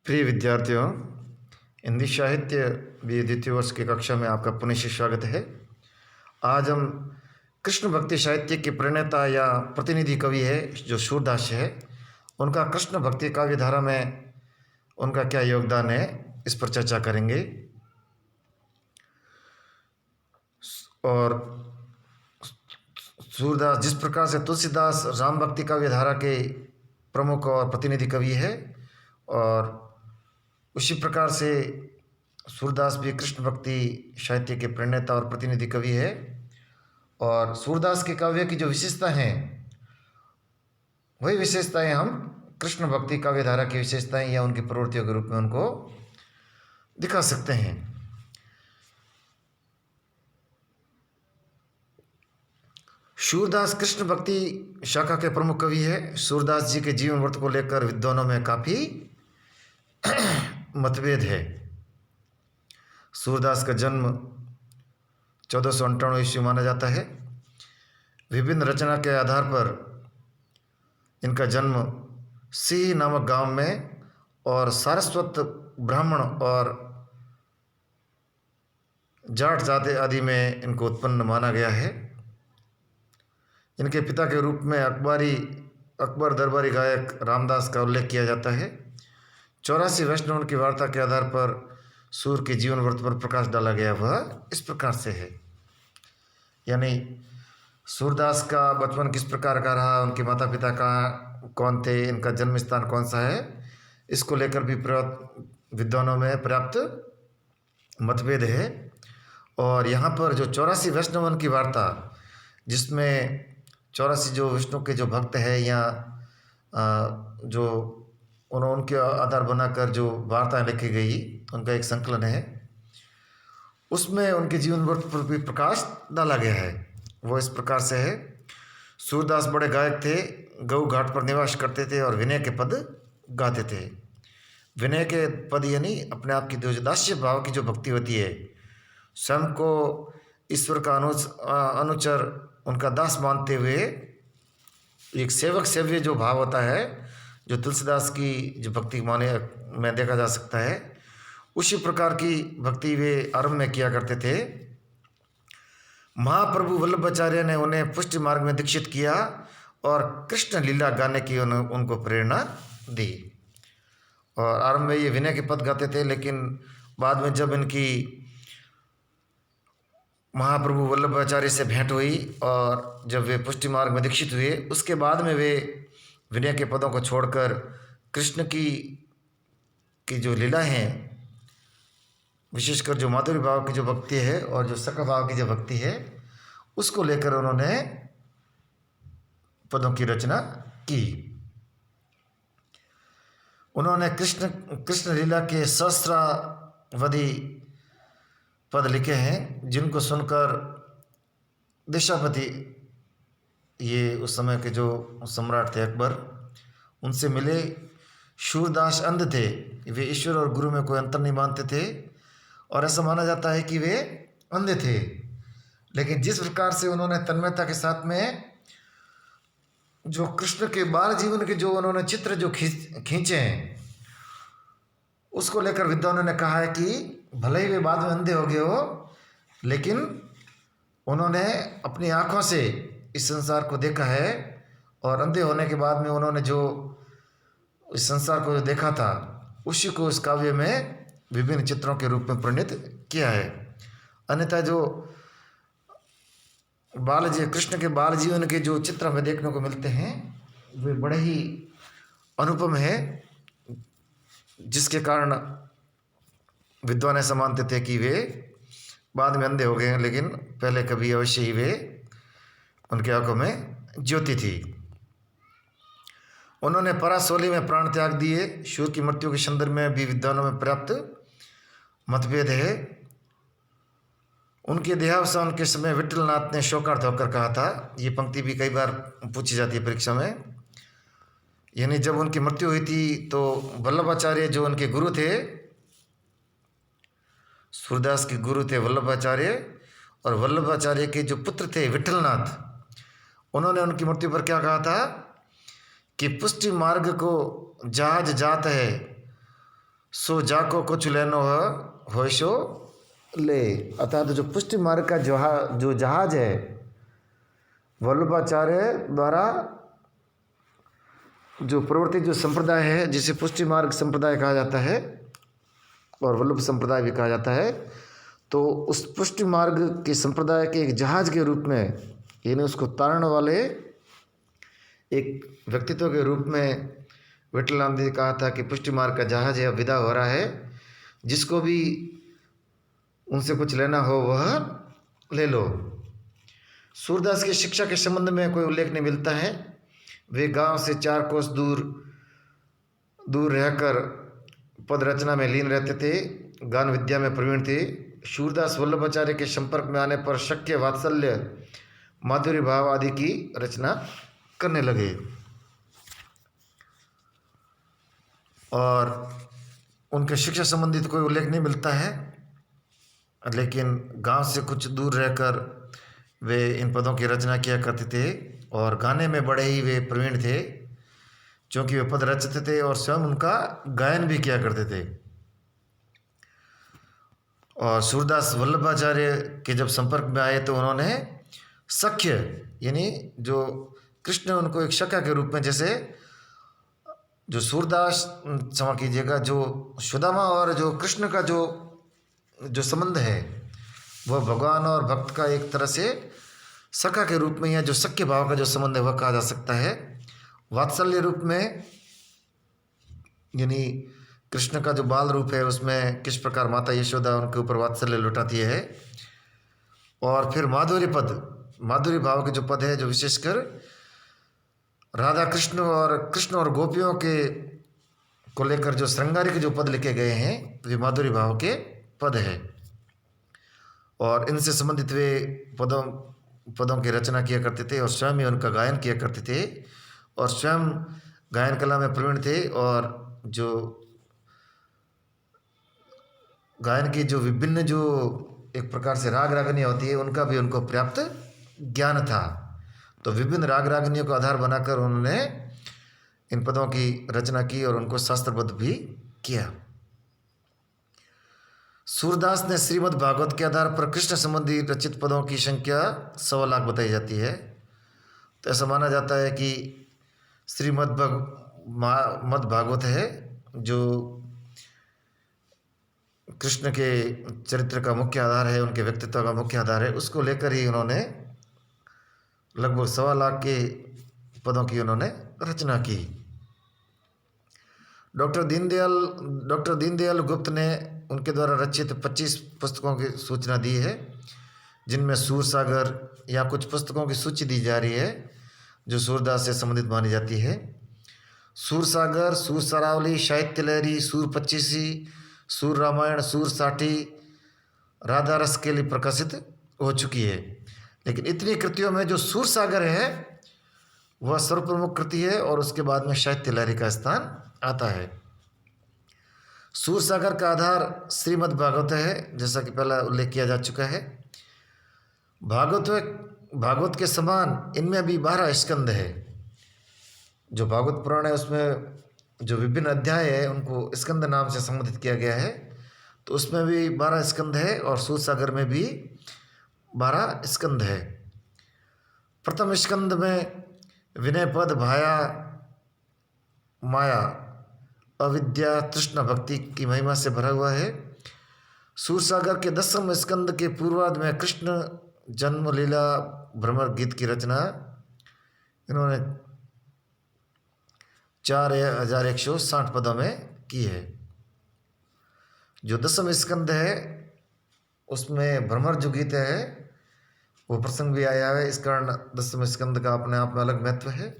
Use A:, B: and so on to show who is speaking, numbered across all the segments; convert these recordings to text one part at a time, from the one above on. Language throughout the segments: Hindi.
A: प्रिय विद्यार्थियों, हिंदी साहित्य बी द्वितीय वर्ष की कक्षा में आपका पुनः से स्वागत है। आज हम कृष्ण भक्ति साहित्य के प्रणेता या प्रतिनिधि कवि है जो सूरदास है, उनका कृष्ण भक्ति काव्य धारा में उनका क्या योगदान है, इस पर चर्चा करेंगे। और सूरदास जिस प्रकार से तुलसीदास राम भक्ति काव्य धारा के प्रमुख और प्रतिनिधि कवि है, और उसी प्रकार से सूरदास भी कृष्ण भक्ति साहित्य के प्रणेता और प्रतिनिधि कवि है। और सूरदास के काव्य की जो विशेषता हैं, वही विशेषताएं हम कृष्ण भक्ति काव्य धारा की विशेषताएं या उनकी प्रवृत्तियों के रूप में उनको दिखा सकते हैं। सूरदास कृष्ण भक्ति शाखा के प्रमुख कवि है। सूरदास जी के जीवन व्रत को लेकर विद्वानों में काफ़ी मतभेद है। सूरदास का जन्म 1498 ईस्वी माना जाता है। विभिन्न रचना के आधार पर इनका जन्म सिंह नामक गांव में और सारस्वत ब्राह्मण और जाट जाति आदि में इनको उत्पन्न माना गया है। इनके पिता के रूप में अकबर दरबारी गायक रामदास का उल्लेख किया जाता है। 84 वैष्णव की वार्ता के आधार पर सूर के जीवन व्रत पर प्रकाश डाला गया, वह इस प्रकार से है। यानी सूरदास का बचपन किस प्रकार का रहा, उनके माता पिता कौन थे, इनका जन्म स्थान कौन सा है, इसको लेकर भी विद्वानों में पर्याप्त मतभेद है। और यहाँ पर जो 84 वैष्णवन की वार्ता, जिसमें 84 जो विष्णु के जो भक्त हैं या जो उनके आधार बनाकर जो वार्ताएं लिखी गई, उनका एक संकलन है, उसमें उनके जीवन व्रत पर भी प्रकाश डाला गया है। वो इस प्रकार से है। सूरदास बड़े गायक थे, गऊ घाट पर निवास करते थे और विनय के पद गाते थे। विनय के पद यानी अपने आप की जो दास्य भाव की जो भक्ति होती है, स्वयं को ईश्वर का अनुचर, उनका दास मानते हुए एक सेवक सेव्य जो भाव होता है, जो तुलसीदास की जो भक्ति माने में देखा जा सकता है, उसी प्रकार की भक्ति वे आरंभ में किया करते थे। महाप्रभु वल्लभाचार्य ने उन्हें पुष्टि मार्ग में दीक्षित किया और कृष्ण लीला गाने की उनको प्रेरणा दी। और आरंभ में ये विनय के पद गाते थे, लेकिन बाद में जब इनकी महाप्रभु वल्लभाचार्य से भेंट हुई और जब वे पुष्टि मार्ग में दीक्षित हुए, उसके बाद में वे विनय के पदों को छोड़कर कृष्ण की जो लीला हैं, विशेषकर जो माधुर्य भाव की जो भक्ति है और जो सका भाव की जो भक्ति है, उसको लेकर उन्होंने पदों की रचना की। उन्होंने कृष्ण लीला के सहस्रावधि पद लिखे हैं, जिनको सुनकर देशापति, ये उस समय के जो सम्राट थे अकबर, उनसे मिले। सूरदास अंध थे, वे ईश्वर और गुरु में कोई अंतर नहीं मानते थे और ऐसा माना जाता है कि वे अंधे थे। लेकिन जिस प्रकार से उन्होंने तन्मयता के साथ में जो कृष्ण के बाल जीवन के जो उन्होंने चित्र जो खींचे हैं, उसको लेकर विद्वानों ने कहा है कि भले ही वे बाद में अंधे हो गए हो, लेकिन उन्होंने अपनी आँखों से इस संसार को देखा है और अंधे होने के बाद में उन्होंने जो इस संसार को जो देखा था, उसी को इस काव्य में विभिन्न चित्रों के रूप में प्रणीत किया है। अन्यथा जो कृष्ण के बाल जीवन के जो चित्र हमें देखने को मिलते हैं, वे बड़े ही अनुपम है, जिसके कारण विद्वान ऐसा मानते थे कि वे बाद में अंधे हो गए, लेकिन पहले कभी अवश्य ही वे उनकी आंखों में ज्योति थी। उन्होंने परासोली में प्राण त्याग दिए। शूर की मृत्यु के संदर्भ में भी विद्वानों में पर्याप्त मतभेद है। उनके देहावसान के समय विट्ठलनाथ ने शोकार्त होकर कहा था, ये पंक्ति भी कई बार पूछी जाती है परीक्षा में। यानी जब उनकी मृत्यु हुई थी तो वल्लभाचार्य जो उनके गुरु थे, सूरदास के गुरु थे वल्लभाचार्य, और वल्लभाचार्य के जो पुत्र थे विट्ठलनाथ, उन्होंने उनकी मृत्यु पर क्या कहा था कि पुष्टि मार्ग को जहाज जात है सो जाको कुछ लेनो हो सो ले। अर्थात जो पुष्टि मार्ग का जो जहाज है वल्लभाचार्य द्वारा जो प्रवृत्ति जो संप्रदाय है, जिसे पुष्टि मार्ग संप्रदाय कहा जाता है और वल्लभ संप्रदाय भी कहा जाता है, तो उस पुष्टि मार्ग के संप्रदाय के एक जहाज के रूप में, यानी उसको तारने वाले एक व्यक्तित्व के रूप में विठलानंद ने कहा था कि पुष्टि मार्ग का जहाज है, अब विदा हो रहा है, जिसको भी उनसे कुछ लेना हो वह ले लो। सूरदास की शिक्षा के संबंध में कोई उल्लेख नहीं मिलता है। वे गांव से 4 कोस दूर रहकर पद रचना में लीन रहते थे, गान विद्या में प्रवीण थे। सूरदास वल्लभाचार्य के संपर्क में आने पर शक्य, वात्सल्य, माधुर्य भाव आदि की रचना करने लगे और उनके शिक्षा संबंधित कोई उल्लेख नहीं मिलता है, लेकिन गांव से कुछ दूर रहकर वे इन पदों की रचना किया करते थे और गाने में बड़े ही वे प्रवीण थे, क्योंकि वे पद रचते थे और स्वयं उनका गायन भी किया करते थे। और सूरदास वल्लभाचार्य के जब संपर्क में आए तो उन्होंने सख्य, यानी जो कृष्ण उनको एक सखा के रूप में, जैसे जो सूरदास, क्षमा कीजिएगा, जो सुदामा और जो कृष्ण का जो संबंध है वह भगवान और भक्त का एक तरह से सखा के रूप में, या जो सख्य भाव का जो संबंध है वह कहा जा सकता है। वात्सल्य रूप में, यानी कृष्ण का जो बाल रूप है उसमें किस प्रकार माता यशोदा उनके ऊपर वात्सल्य लुटाती है। और फिर माधुर्य भाव के जो पद है, जो विशेषकर राधा कृष्ण और गोपियों के को लेकर जो श्रृंगारिक जो पद लिखे गए हैं, वे माधुर्य भाव के पद है और इनसे संबंधित वे पदों की रचना किया करते थे और स्वयं ही उनका गायन किया करते थे और स्वयं गायन कला में प्रवीण थे। और जो गायन की जो विभिन्न जो एक प्रकार से राग रागनियाँ होती है, उनका भी उनको पर्याप्त ज्ञान था। तो विभिन्न राग रागनियों को आधार बनाकर उन्होंने इन पदों की रचना की और उनको शास्त्रबद्ध भी किया। सूरदास ने श्रीमद् भागवत के आधार पर कृष्ण संबंधी रचित पदों की संख्या 1.25 लाख बताई जाती है। तो ऐसा माना जाता है कि श्रीमद् भागवत है जो कृष्ण के चरित्र का मुख्य आधार है, उनके व्यक्तित्व का मुख्य आधार है, उसको लेकर ही उन्होंने लगभग 1.25 लाख के पदों की उन्होंने रचना की। डॉक्टर दीनदयाल गुप्त ने उनके द्वारा रचित 25 पुस्तकों की सूचना दी है, जिनमें सूरसागर या कुछ पुस्तकों की सूची दी जा रही है जो सूरदास से संबंधित मानी जाती है। सूरसागर, सूर सरावली, साहित्य लहरी, सूर पच्चीसी, सूर रामायण, सूर साठी, राधा रस के लिए प्रकाशित हो चुकी है। लेकिन इतनी कृतियों में जो सूरसागर है वह सर्वप्रमुख कृति है और उसके बाद में साहित्य लहरी का स्थान आता है। सूरसागर का आधार श्रीमद् भागवत है, जैसा कि पहला उल्लेख किया जा चुका है। भागवत के समान इनमें भी 12 स्कंद है। जो भागवत पुराण है उसमें जो विभिन्न अध्याय है उनको स्कंद नाम से संबोधित किया गया है, तो उसमें भी 12 स्कंद है और सूरसागर में भी 12 स्कंद है। प्रथम स्कंद में विनय पद, भाया, माया, अविद्या, तृष्णा, भक्ति की महिमा से भरा हुआ है। सूरसागर के 10वें स्कंद के पूर्वार्ध में कृष्ण जन्म लीला भ्रमर गीत की रचना इन्होंने 4160 पदों में की है। जो 10वां स्कंद है उसमें भ्रमर जो गीत है वो प्रसंग भी आया है, इस कारण 10वें स्कंद का अपने आप में अलग महत्व है।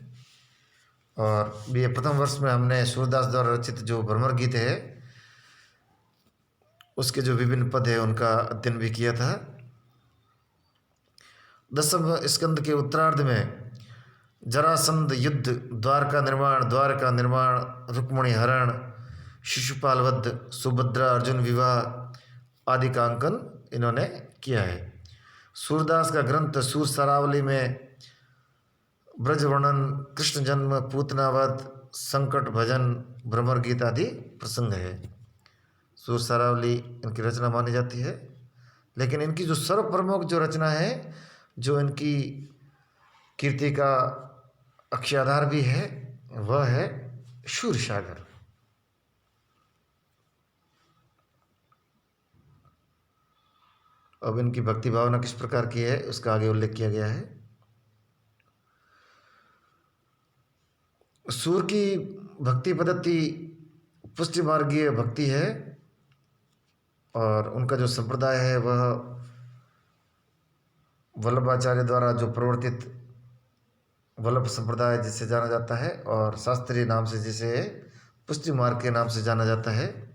A: और ये प्रथम वर्ष में हमने सूरदास द्वारा रचित जो भ्रमर गीत है उसके जो विभिन्न पद है उनका अध्ययन भी किया था। 10वें स्कंद के उत्तरार्ध में जरासंध युद्ध, द्वारका निर्माण, रुक्मिणी हरण, शिशुपाल वध, सुभद्रा अर्जुन विवाह आदि का अंकन इन्होंने किया है। सूरदास का ग्रंथ सूर सरावली में ब्रज वर्णन, कृष्ण जन्म, पूतना वध, संकट भजन, भ्रमर गीत आदि प्रसंग है। सूर सारावली इनकी रचना मानी जाती है। लेकिन इनकी जो सर्वप्रमुख जो रचना है, जो इनकी कीर्ति का अक्षय आधार भी है, वह है शूरसागर। अब इनकी भक्ति भावना किस प्रकार की है उसका आगे उल्लेख किया गया है। सूर की भक्ति पद्धति पुष्टि मार्गीय भक्ति है और उनका जो संप्रदाय है वह वल्लभाचार्य द्वारा जो प्रवर्तित वल्लभ संप्रदाय जिसे जाना जाता है और शास्त्रीय नाम से जिसे पुष्टि मार्ग के नाम से जाना जाता है,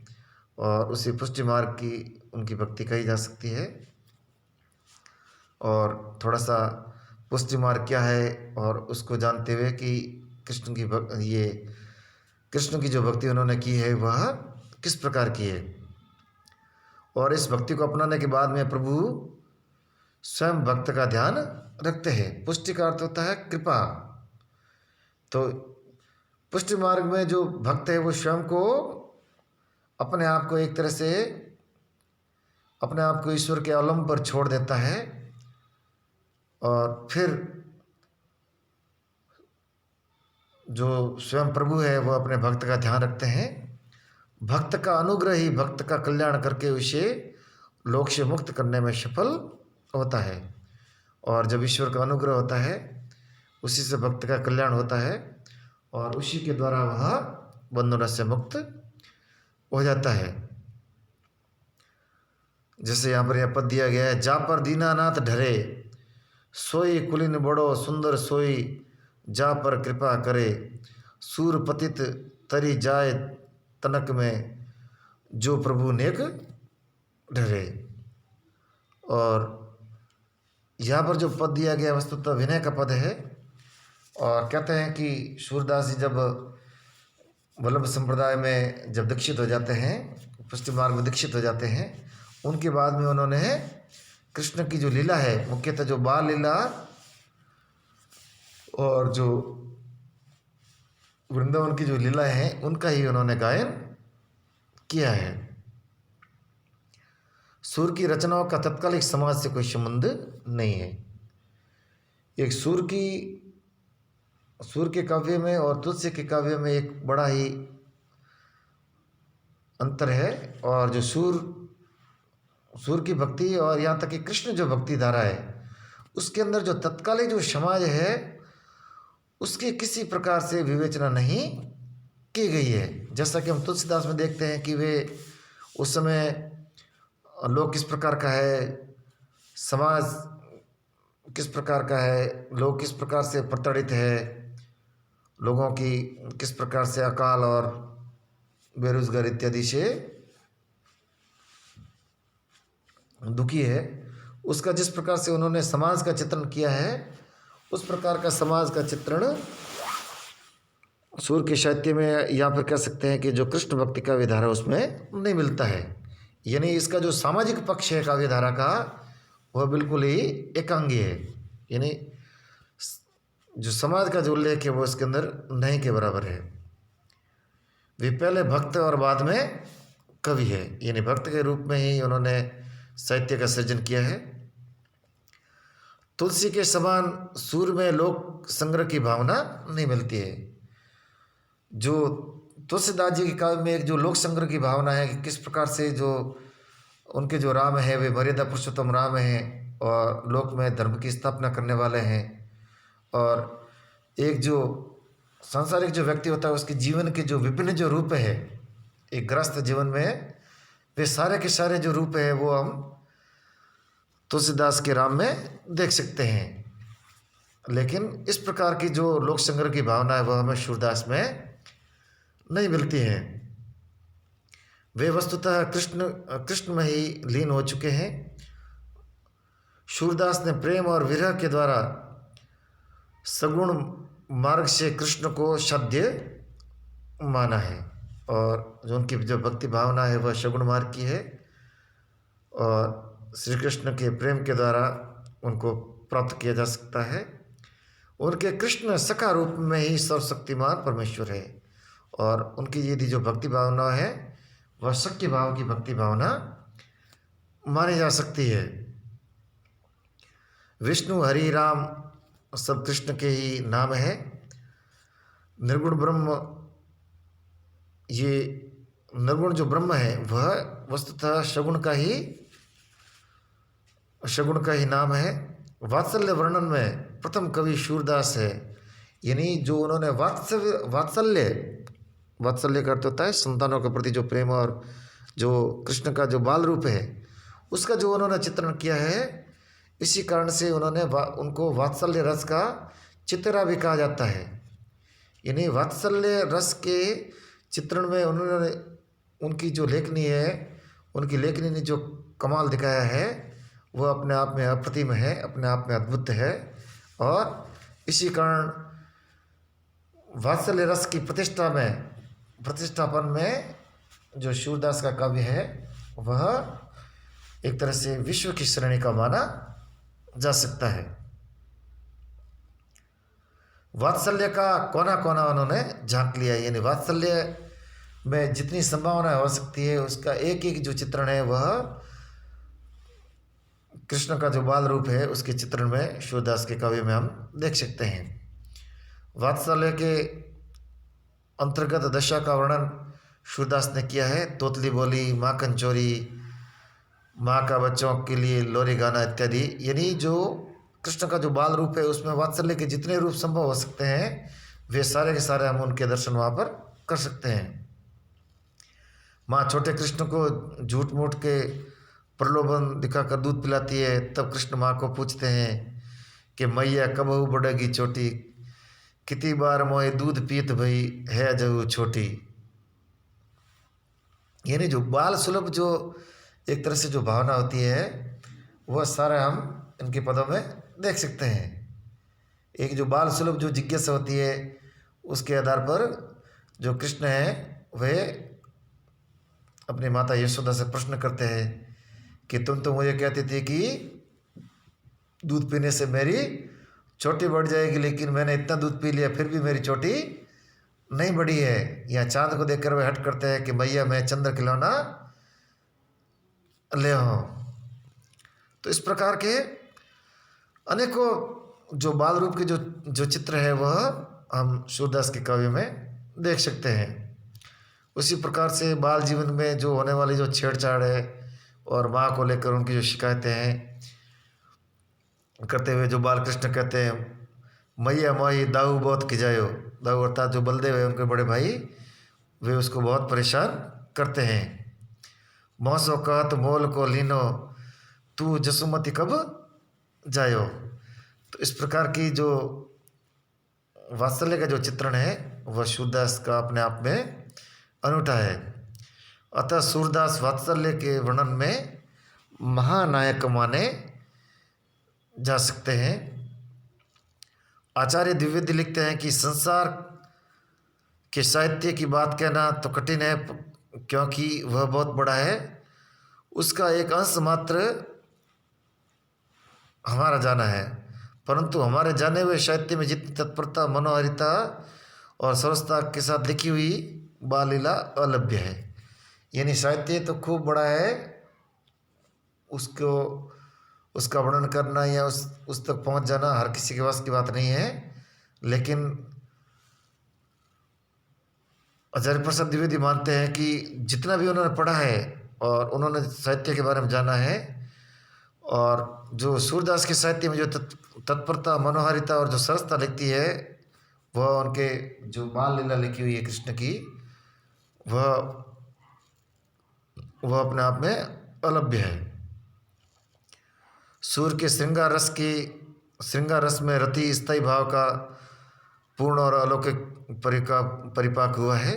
A: और उसी पुष्टि मार्ग की उनकी भक्ति कही जा सकती है। और थोड़ा सा पुष्टि मार्ग क्या है और उसको जानते हुए कि कृष्ण की जो भक्ति उन्होंने की है वह किस प्रकार की है, और इस भक्ति को अपनाने के बाद में प्रभु स्वयं भक्त का ध्यान रखते हैं। पुष्टि का अर्थ होता है कृपा। तो पुष्टि मार्ग में जो भक्त है वो स्वयं को अपने आप को एक तरह से अपने आप को ईश्वर के अवलंब पर छोड़ देता है और फिर जो स्वयं प्रभु है वो अपने भक्त का ध्यान रखते हैं। भक्त का अनुग्रह ही भक्त का कल्याण करके उसे लोक से मुक्त करने में सफल होता है, और जब ईश्वर का अनुग्रह होता है उसी से भक्त का कल्याण होता है और उसी के द्वारा वह बंधनों से मुक्त हो जाता है। जैसे यहाँ पर यह पद दिया गया है, जा पर दीनानाथ ढरे सोई कुलीन बड़ो सुंदर सोई, जा पर कृपा करे सूर पतित तरी जाए तनक में, जो प्रभु नेक ढरे। और यहाँ पर जो पद दिया गया वस्तुतः विनय का पद है, और कहते हैं कि सूरदास जी जब वल्लभ संप्रदाय में जब दीक्षित हो जाते हैं, पुष्टि मार्ग में दीक्षित हो जाते हैं, उनके बाद में उन्होंने कृष्ण की जो लीला है, मुख्यतः जो बाल लीला और जो वृंदावन की जो लीला है उनका ही उन्होंने गायन किया है। सूर की रचनाओं का तत्कालिक समाज से कोई संबंध नहीं है। एक सूर के काव्य में और तुलसी के काव्य में एक बड़ा ही अंतर है, और जो सूर की भक्ति और यहाँ तक कि कृष्ण जो भक्ति धारा है उसके अंदर जो तत्कालिक जो समाज है उसकी किसी प्रकार से विवेचना नहीं की गई है। जैसा कि हम तुलसीदास में देखते हैं कि वे उस समय लोग किस प्रकार का है, समाज किस प्रकार का है, लोग किस प्रकार से प्रताड़ित है, लोगों की किस प्रकार से अकाल और बेरोजगार इत्यादि से दुखी है, उसका जिस प्रकार से उन्होंने समाज का चित्रण किया है उस प्रकार का समाज का चित्रण सूर के साहित्य में या फिर कह सकते हैं कि जो कृष्ण भक्ति का विधारा उसमें नहीं मिलता है। यानी इसका जो सामाजिक पक्ष है काव्य धारा का वह बिल्कुल ही एकांगी है, यानी जो समाज का जो उल्लेख है वो इसके अंदर नहीं के बराबर है। वे पहले भक्त और बाद में कवि है, यानी भक्त के रूप में ही उन्होंने साहित्य का सृजन किया है। तुलसी के समान सूर में लोक संग्रह की भावना नहीं मिलती है। जो तुलसीदास जी के काव्य में एक जो लोक संग्रह की भावना है कि किस प्रकार से जो उनके जो राम है वे मर्यादा पुरुषोत्तम राम हैं और लोक में धर्म की स्थापना करने वाले हैं, और एक जो सांसारिक जो व्यक्ति होता है उसके जीवन के जो विभिन्न जो रूप है एक ग्रस्त जीवन में, वे सारे के सारे जो रूप है वो हम तुलसीदास के राम में देख सकते हैं। लेकिन इस प्रकार की जो लोक संग्रह की भावना है वह हमें सूरदास में नहीं मिलती है। वे वस्तुतः कृष्ण में ही लीन हो चुके हैं। सूरदास ने प्रेम और विरह के द्वारा सगुण मार्ग से कृष्ण को साध्य माना है, और जो उनकी जो भक्ति भावना है वह सगुण मार्ग की है, और श्री कृष्ण के प्रेम के द्वारा उनको प्राप्त किया जा सकता है। उनके कृष्ण सखा रूप में ही सर्वशक्तिमान परमेश्वर है, और उनकी यदि जो भक्ति भावना है वह सख्य भाव की भक्ति भावना मानी जा सकती है। विष्णु हरि राम सब कृष्ण के ही नाम है। निर्गुण ब्रह्म, ये निर्गुण जो ब्रह्म है वह वस्तुतः सगुण का ही नाम है। वात्सल्य वर्णन में प्रथम कवि सूरदास है, यानी जो उन्होंने वात्सल्य का अर्थ होता है संतानों के प्रति जो प्रेम, और जो कृष्ण का जो बाल रूप है उसका जो उन्होंने चित्रण किया है, इसी कारण से उनको वात्सल्य रस का चित्रा भी कहा जाता है। यानी वात्सल्य रस के चित्रण में उन्होंने उनकी जो लेखनी है, उनकी लेखनी ने जो कमाल दिखाया है वह अपने आप में अप्रतिम है, अपने आप में अद्भुत है। और इसी कारण वात्सल्य रस की प्रतिष्ठापन में जो सूरदास का काव्य है वह एक तरह से विश्व की श्रेणी का माना जा सकता है। वात्सल्य का कोना कोना उन्होंने झांक लिया, यानी वात्सल्य में जितनी संभावना हो सकती है उसका एक एक जो चित्रण है वह कृष्ण का जो बाल रूप है उसके चित्रण में सूरदास के काव्य में हम देख सकते हैं। वात्सल्य के अंतर्गत दशा का वर्णन सूरदास ने किया है। तोतली बोली, माखन चोरी, माँ का बच्चों के लिए लोरी गाना इत्यादि। यानी जो कृष्ण का जो बाल रूप है उसमें वात्सल्य के जितने रूप संभव हो सकते हैं वे सारे के सारे हम उनके दर्शन वहाँ पर कर सकते हैं। माँ छोटे कृष्ण को झूठ मूठ के प्रलोभन दिखाकर दूध पिलाती है, तब कृष्ण माँ को पूछते हैं कि मैया कबहू बढ़ेगी छोटी, कितनी बार मोए दूध पीत भई है जहू छोटी। यानी जो बाल सुलभ जो एक तरह से जो भावना होती है वह सारा हम इनके पदों में देख सकते हैं। एक जो बाल सुलभ जो जिज्ञासा होती है उसके आधार पर जो कृष्ण है वह अपनी माता यशोदा से प्रश्न करते हैं कि तुम तो मुझे कहती थी कि दूध पीने से मेरी चोटी बढ़ जाएगी, लेकिन मैंने इतना दूध पी लिया फिर भी मेरी चोटी नहीं बढ़ी है। या चांद को देखकर वे हट करते हैं कि मैया मैं चंद्र खिलौना ले हो। तो इस प्रकार के अनेकों जो बाल रूप के जो चित्र है वह हम सूरदास के काव्य में देख सकते हैं। उसी प्रकार से बाल जीवन में जो होने वाली जो छेड़छाड़ है और माँ को लेकर उनकी जो शिकायतें हैं करते हुए जो बाल कृष्ण कहते हैं मैया मोई दाऊ बहुत खिजायो। दाऊ अर्थात जो बलदेव है उनके बड़े भाई, वे उसको बहुत परेशान करते हैं। मौसो कहत मोल को लीनो तू जसुमती कब जायो। तो इस प्रकार की जो वात्सल्य का जो चित्रण है वह सूरदास का अपने आप में अनूठा है। अतः सूरदास वात्सल्य के वर्णन में महानायक माने जा सकते हैं। आचार्य द्विवेदी लिखते हैं कि संसार के साहित्य की बात कहना तो कठिन है क्योंकि वह बहुत बड़ा है, उसका एक अंश मात्र हमारा जाना है, परंतु हमारे जाने हुए साहित्य में जितनी तत्परता, मनोहारिता और सरसता के साथ लिखी हुई बाल लीला अलभ्य है। यानी साहित्य तो खूब बड़ा है, उसका वर्णन करना या उस तक पहुंच जाना हर किसी के पास की बात नहीं है। लेकिन आचार्य प्रसाद द्विवेदी मानते हैं कि जितना भी उन्होंने पढ़ा है और उन्होंने साहित्य के बारे में जाना है, और जो सूरदास के साहित्य में जो तत्परता, मनोहारिता और जो सरसता लिखती है वह उनके जो बाल लीला लिखी हुई है कृष्ण की, वह अपने आप में अलभ्य है। सूर्य के श्रृंगार रस में रति स्थायी भाव का पूर्ण और अलौकिक परिपाक हुआ है।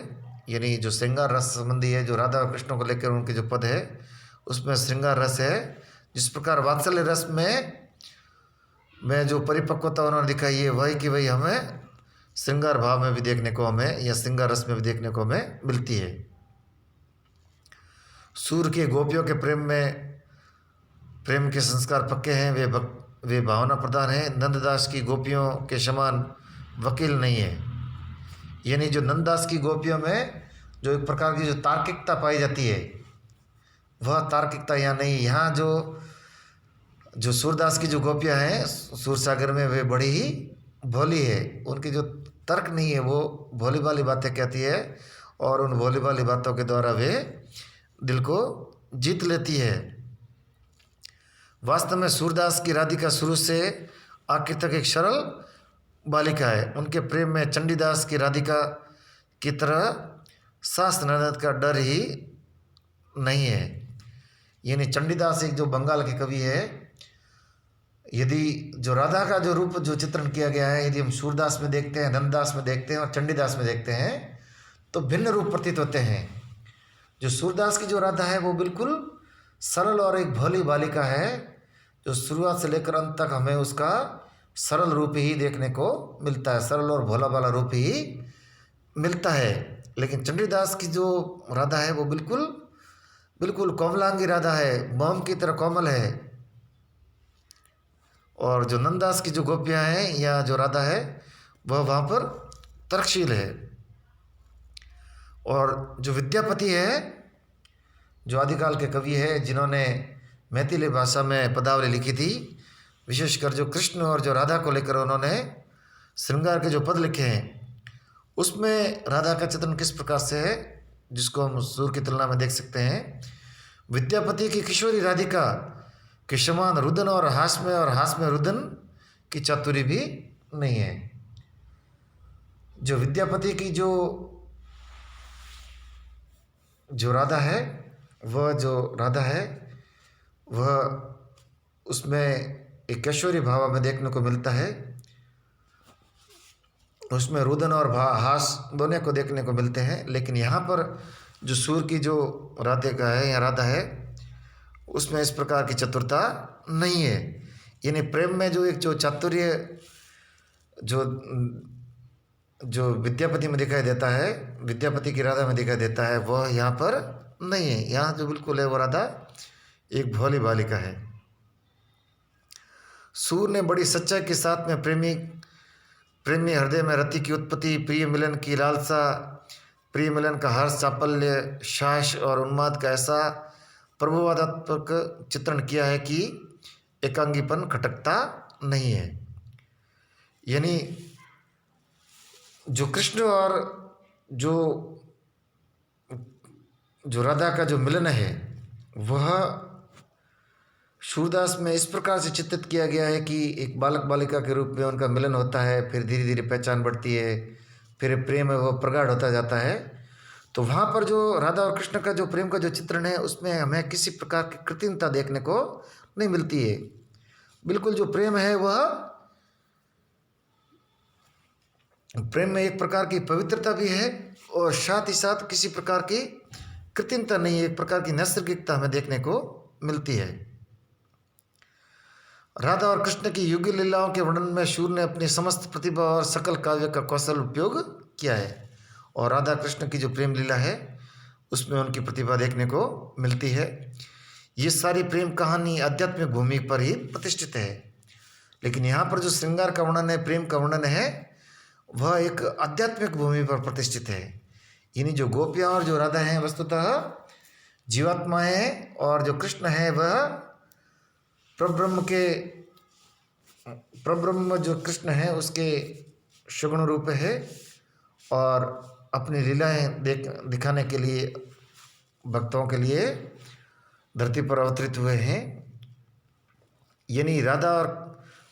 A: यानी जो श्रृंगार रस संबंधी है, जो राधा और कृष्ण को लेकर उनके जो पद है उसमें श्रृंगार रस है। जिस प्रकार वात्सल्य रस में जो परिपक्वता उन्होंने दिखाई है वही कि वही हमें श्रृंगार भाव में भी देखने को हमें, या श्रृंगार रस में भी देखने को हमें मिलती है। सूर्य के गोपियों के प्रेम के संस्कार पक्के हैं, वे भावना प्रधान हैं। नंददास की गोपियों के समान वकील नहीं है। यानी जो नंददास की गोपियों में जो एक प्रकार की जो तार्किकता पाई जाती है, वह तार्किकता यहाँ नहीं। यहाँ जो जो सूरदास की जो गोपियाँ हैं सूरसागर में, वे बड़ी ही भोली है। उनकी जो तर्क नहीं है, वो भोली भाली बातें कहती है और उन भोली भाली बातों के द्वारा वे दिल को जीत लेती है। वास्तव में सूरदास की राधिका शुरू से आखिर तक एक सरल बालिका है। उनके प्रेम में चंडीदास की राधिका की तरह सास ननद का डर ही नहीं है। यानी चंडीदास एक जो बंगाल के कवि है, यदि जो राधा का जो रूप जो चित्रण किया गया है, यदि हम सूरदास में देखते हैं, नंददास में देखते हैं और चंडीदास में देखते हैं, तो भिन्न रूप प्रतीत होते हैं। जो सूरदास की जो राधा है वो बिल्कुल सरल और एक भोली बालिका है, जो शुरुआत से लेकर अंत तक हमें उसका सरल रूप ही देखने को मिलता है, सरल और भोला भाला रूप ही मिलता है। लेकिन चंडीदास की जो राधा है वो बिल्कुल बिल्कुल कोमलांगी राधा है, मोम की तरह कोमल है। और जो नंददास की जो गोपियाँ हैं या जो राधा है, वह वहाँ पर तर्कशील है। और जो विद्यापति है, जो आदिकाल के कवि है, जिन्होंने मैथिली भाषा में पदावली लिखी थी, विशेषकर जो कृष्ण और जो राधा को लेकर उन्होंने श्रृंगार के जो पद लिखे हैं, उसमें राधा का चित्रण किस प्रकार से है, जिसको हम सूर की तुलना में देख सकते हैं। विद्यापति की किशोरी राधिका के समान रुदन और हास में रुदन की चातुरी भी नहीं है। जो विद्यापति की जो राधा है, वह उसमें एक किशोरी भाव में देखने को मिलता है। उसमें रुदन और हास दोनों को देखने को मिलते हैं। लेकिन यहाँ पर जो सूर की जो राधिका है या राधा है, उसमें इस प्रकार की चतुरता नहीं है। यानी प्रेम में जो एक जो चातुर्य जो विद्यापति में दिखाई देता है, विद्यापति की राधा में दिखाई देता है, वह यहाँ पर नहीं है। यहाँ जो बिल्कुल है वो राधा एक भोली बालिका है। सूर ने बड़ी सच्चाई के साथ में प्रेमी हृदय में रति की उत्पत्ति, प्रिय मिलन की लालसा, प्रिय मिलन का हर्ष, चापल्य, साहस और उन्माद का ऐसा प्रभुवादात्मक चित्रण किया है कि एकांगीपन खटकता नहीं है। यानी जो कृष्ण और जो राधा का जो मिलन है, वह सूरदास में इस प्रकार से चित्रित किया गया है कि एक बालक बालिका के रूप में उनका मिलन होता है, फिर धीरे धीरे पहचान बढ़ती है, फिर प्रेम है वो प्रगाढ़ होता जाता है। तो वहाँ पर जो राधा और कृष्ण का जो प्रेम का जो चित्रण है, उसमें हमें किसी प्रकार की कृत्रिमता देखने को नहीं मिलती है। बिल्कुल जो प्रेम है, वह प्रेम में एक प्रकार की पवित्रता भी है और साथ ही साथ किसी प्रकार की कृत्रिमता नहीं है, एक प्रकार की नैसर्गिकता हमें देखने को मिलती है। राधा और कृष्ण की युगल लीलाओं के वर्णन में सूर ने अपनी समस्त प्रतिभा और सकल काव्य का कौशल उपयोग किया है। और राधा कृष्ण की जो प्रेम लीला है, उसमें उनकी प्रतिभा देखने को मिलती है। ये सारी प्रेम कहानी आध्यात्मिक भूमि पर ही प्रतिष्ठित है। लेकिन यहाँ पर जो श्रृंगार का वर्णन है, प्रेम का वर्णन है, वह एक आध्यात्मिक भूमि पर प्रतिष्ठित है। यानी जो गोपियाँ और जो राधा हैं वस्तुतः जीवात्मा है, और जो कृष्ण है वह परब्रह्म जो कृष्ण है उसके सगुण रूप है, और अपनी लीलाएं दिखाने के लिए भक्तों के लिए धरती पर अवतरित हुए हैं। यानी राधा और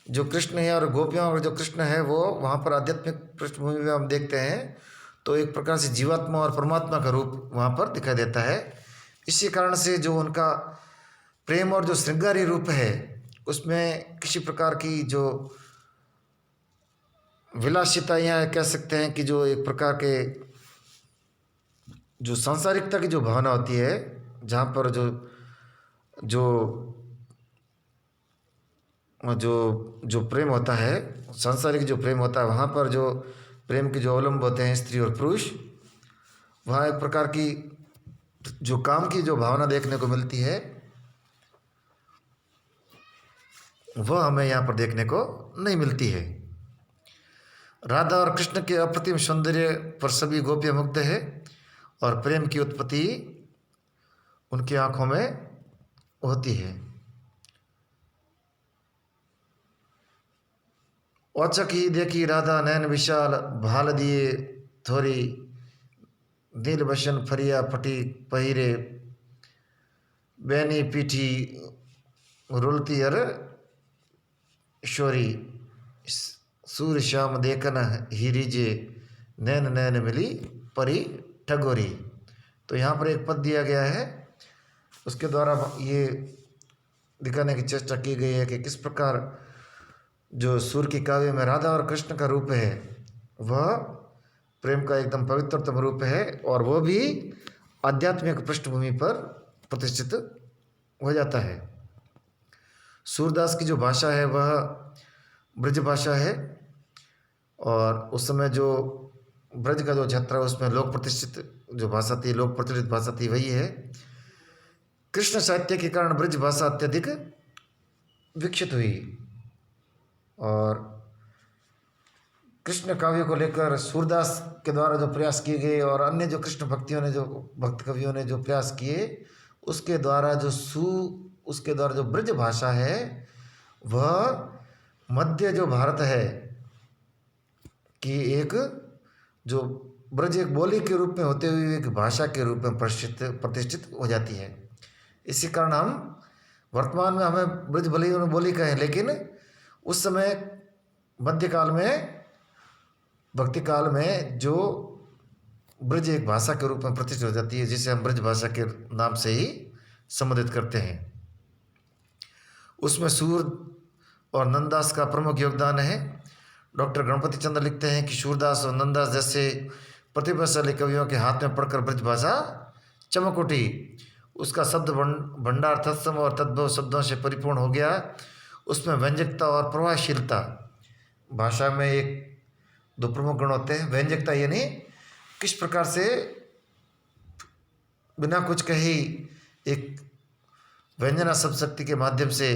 A: जो कृष्ण है और गोपियाँ और जो कृष्ण है, वो वहाँ पर आध्यात्मिक पृष्ठभूमि में हम देखते हैं तो एक प्रकार से जीवात्मा और परमात्मा का रूप वहाँ पर दिखाई देता है। इसी कारण से जो उनका प्रेम और जो श्रृंगारी रूप है, उसमें किसी प्रकार की जो विलासिता या कह सकते हैं कि जो एक प्रकार के जो सांसारिकता की जो भावना होती है, जहाँ पर जो प्रेम होता है, सांसारिक जो प्रेम होता है, वहाँ पर जो प्रेम के जो अवलंब होते हैं स्त्री और पुरुष, वहाँ एक प्रकार की जो काम की जो भावना देखने को मिलती है, वह हमें यहाँ पर देखने को नहीं मिलती है। राधा और कृष्ण के अप्रतिम सौंदर्य पर सभी गोपियाँ मुग्ध है, और प्रेम की उत्पत्ति उनकी आंखों में होती है। औचक ही देखी राधा नैन विशाल, भाल दिए थोड़ी, नील बशन फरिया फटी पहिरे, बैनी पीठी रुलती अर शोरी, सूर्य श्याम देखन हीरीजे, नैन नैन मिली परी ठगोरी। तो यहाँ पर एक पद दिया गया है, उसके द्वारा ये दिखाने की चेष्टा की गई है कि किस प्रकार जो सूर्य की काव्य में राधा और कृष्ण का रूप है वह प्रेम का एकदम पवित्रतम रूप है, और वह भी आध्यात्मिक पृष्ठभूमि पर प्रतिष्ठित हो जाता है। सूरदास की जो भाषा है वह ब्रज भाषा है, और उस समय जो ब्रज का जो क्षेत्र है उसमें लोक प्रतिष्ठित जो भाषा थी, लोक प्रचलित भाषा थी, वही है। कृष्ण साहित्य के कारण ब्रज भाषा अत्यधिक विकसित हुई, और कृष्ण काव्य को लेकर सूरदास के द्वारा जो प्रयास किए गए और अन्य जो कृष्ण भक्तियों ने जो भक्त कवियों ने जो प्रयास किए, उसके द्वारा जो ब्रज भाषा है वह मध्य जो भारत है कि एक जो ब्रज एक बोली के रूप में होते हुए एक भाषा के रूप में प्रतिष्ठित हो जाती है। इसी कारण हम वर्तमान में हमें ब्रज भले ही बोली कहें, लेकिन उस समय मध्यकाल में भक्ति काल में जो ब्रज एक भाषा के रूप में प्रतिष्ठित हो जाती है, जिसे हम ब्रज भाषा के नाम से ही संबोधित करते हैं। उसमें सूर और नंददास का प्रमुख योगदान है। डॉक्टर गणपति चंद्र लिखते हैं कि सूरदास और नंददास जैसे प्रतिभाशाली कवियों के हाथ में पढ़कर ब्रज भाषा चमक उठी। उसका शब्द भंडार तत्सम और तद्भव शब्दों से परिपूर्ण हो गया। उसमें व्यंजकता और प्रभावशीलता, भाषा में एक दो प्रमुख गुण होते हैं। व्यंजकता यानी किस प्रकार से बिना कुछ कही एक व्यंजना शब्द शक्ति के माध्यम से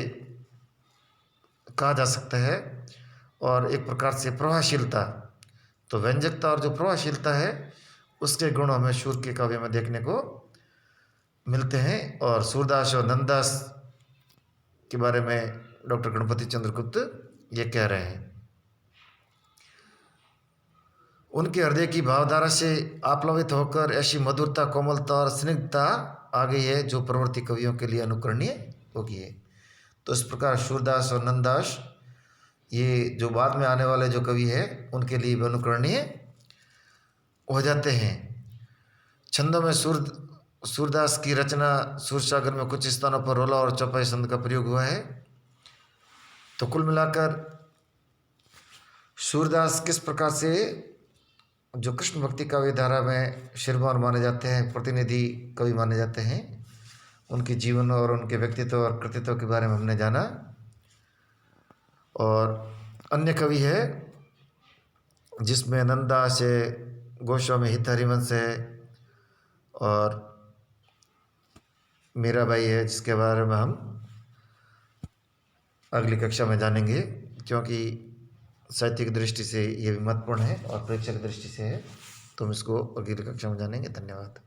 A: कहा जा सकता है, और एक प्रकार से प्रभावशीलता। तो व्यंजकता और जो प्रभावशीलता है उसके गुण हमें सूर के काव्य में देखने को मिलते हैं। और सूरदास और नंददास के बारे में डॉक्टर गणपति चंद्र गुप्त ये कह रहे हैं, उनके हृदय की भावधारा से आप्लावित होकर ऐसी मधुरता, कोमलता और स्निग्धता आ गई है जो प्रवृत्ति कवियों के लिए अनुकरणीय होगी है। तो इस प्रकार सूरदास और नंददास ये जो बाद में आने वाले जो कवि हैं उनके लिए भी अनुकरणीय हो जाते हैं। छंदों में सूरदास की रचना सूरसागर में कुछ स्थानों पर रोला और चौपाई छंद का प्रयोग हुआ है। तो कुल मिलाकर सूरदास किस प्रकार से जो कृष्ण भक्ति काव्य धारा में शिरवान माने जाते हैं, प्रतिनिधि कवि माने जाते हैं, उनके जीवन और उनके व्यक्तित्व और कृतित्व के बारे में हमने जाना। और अन्य कवि है जिसमें नंददास है, गोस्वामी हित हरिवंश है और मीराबाई है, जिसके बारे में हम अगली कक्षा में जानेंगे, क्योंकि साहित्यिक दृष्टि से ये भी महत्वपूर्ण है और प्रेक्षक दृष्टि से है। तो हम इसको अगली कक्षा में जानेंगे। धन्यवाद।